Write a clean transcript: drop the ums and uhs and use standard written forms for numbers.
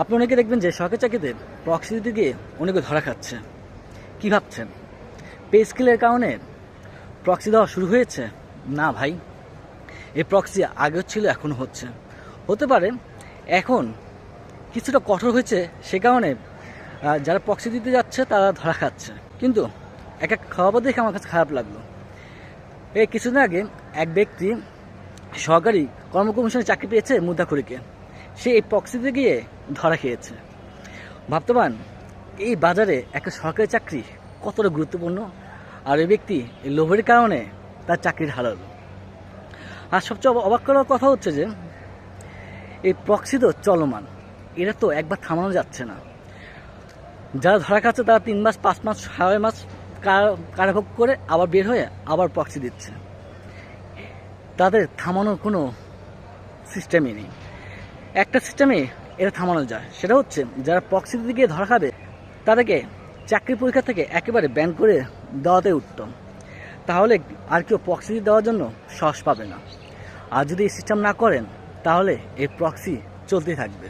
আপনি অনেকে দেখবেন যে সরকারি চাকরিতে প্রক্সি দিতে গিয়ে অনেকে ধরা খাচ্ছে। কি ভাবছেন পে স্কেলের কারণে প্রক্সি দেওয়া শুরু হয়েছে? না ভাই, এই প্রক্সি আগেও ছিল, এখনও হচ্ছে। হতে পারে এখন কিছুটা কঠোর হয়েছে, সে কারণে যারা প্রক্সি দিতে যাচ্ছে তারা ধরা খাচ্ছে। কিন্তু একটা খবর দেখে আমার কাছে খারাপ লাগলো। এই কিছুদিন আগে এক ব্যক্তি সরকারি কর্মকমিশনে চাকরি পেয়েছে মুদ্রাখড়িকে, সে এই প্রক্সিতে গিয়ে ধরা খেয়েছে। ভাবতে পারেন এই বাজারে একটা সরকারি চাকরি কতটা গুরুত্বপূর্ণ, আর এই ব্যক্তি এই লোভের কারণে তার চাকরির হারালো। আর সবচেয়ে অবাক করার কথা হচ্ছে যে এই প্রক্সি তো চলমান, এটা তো একবার থামানো যাচ্ছে না। যারা ধরা খাচ্ছে তারা 3 মাস 5 মাস 6 মাস কারাভোগ করে আবার বের হয়ে আবার প্রক্সি দিচ্ছে। তাদের থামানোর কোনো সিস্টেমই নেই। একটা সিস্টেমে এটা থামানো যায়, সেটা হচ্ছে যারা প্রক্সি দিতে গিয়ে ধরা খাবে তাদেরকে চাকরি পরীক্ষা থেকে একেবারে ব্যান করে দেওয়াতে উত্তম। তাহলে আর কেউ প্রক্সি দেওয়ার জন্য সাহস পাবে না। আর যদি এই সিস্টেম না করেন তাহলে এই প্রক্সি চলতেই থাকবে।